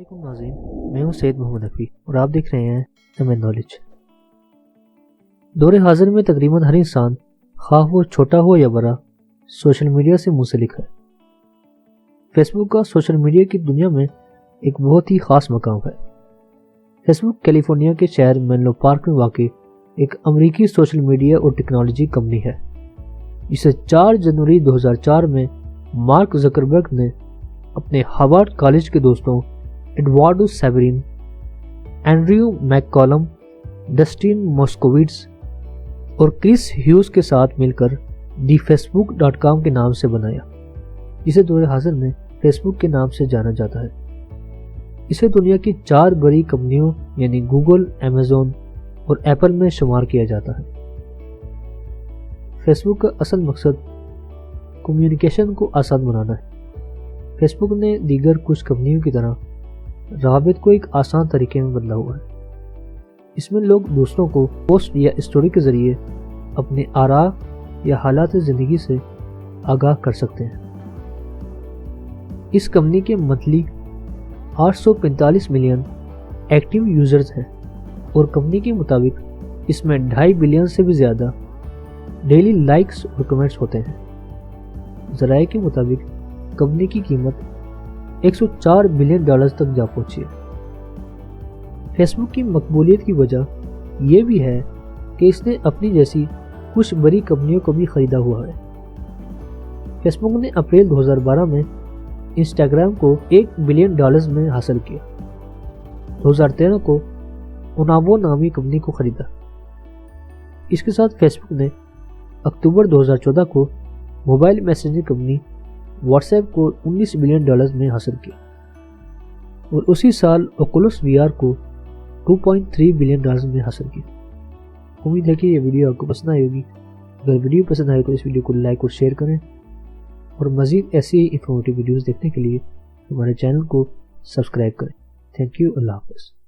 علیکم ناظرین، میں ہوں سید محمد حفیظ اور آپ دیکھ رہے ہیں ایم نالج۔ دور حاضر میں تقریباً ہر انسان، خواہ وہ چھوٹا ہو یا بڑا، سوشل میڈیا سے منسلک ہے۔ فیس بک کا سوشل میڈیا کی دنیا میں ایک بہت ہی خاص مقام ہے۔ فیس بک کیلیفورنیا کے شہر مینلو پارک میں واقع ایک امریکی سوشل میڈیا اور ٹیکنالوجی کمپنی ہے، جسے 4 جنوری 2004 میں مارک زکربرگ نے اپنے ہارورڈ کالج کے دوستوں ایڈوارڈو سیورین، اینڈریو میک کالم، ڈسٹن موسکووٹز اور کرس ہیوز کے ساتھ مل کر thefacebook.com کے نام سے بنایا، جسے دور حاضر میں فیس بک کے نام سے جانا جاتا ہے۔ اسے دنیا کی 4 بڑی کمپنیوں یعنی گوگل، ایمیزون اور ایپل میں شمار کیا جاتا ہے۔ فیس بک کا اصل مقصد کمیونیکیشن کو آسان بنانا ہے۔ فیس بک نے دیگر کچھ کمپنیوں کی طرح روابط کو ایک آسان طریقے میں بدلا ہوا ہے۔ اس میں لوگ دوسروں کو پوسٹ یا اسٹوری کے ذریعے اپنے آراء یا حالات زندگی سے آگاہ کر سکتے ہیں۔ اس کمپنی کے منتھلی 845 ملین ایکٹیو یوزرز ہیں اور کمپنی کے مطابق اس میں 2.5 بلین سے بھی زیادہ ڈیلی لائکس اور کمنٹس ہوتے ہیں۔ ذرائع کے مطابق کمپنی کی قیمت $104 بلین تک جا پہنچی ہے۔ فیس بک کی مقبولیت کی وجہ یہ بھی ہے کہ اس نے اپنی جیسی کچھ بڑی کمپنیوں کو بھی خریدا ہوا ہے۔ فیس بک نے اپریل 2012 میں انسٹاگرام کو $1 بلین میں حاصل کیا۔ 2013 کو اوناوو نامی کمپنی کو خریدا۔ اس کے ساتھ فیس بک نے اکتوبر 2014 کو موبائل میسنجنگ کمپنی واٹس ایپ کو $19 بلین میں حاصل کیا اور اسی سال اوکولس وی آر کو $2.3 بلین میں حاصل کیا۔ امید ہے کہ یہ ویڈیو آپ کو پسند آئی ہوگی۔ اگر ویڈیو پسند آئے تو اس ویڈیو کو لائک اور شیئر کریں، اور مزید ایسی انفارمیٹیو ویڈیوز دیکھنے کے لیے ہمارے چینل کو سبسکرائب کریں۔ تھینک یو، اللہ حافظ۔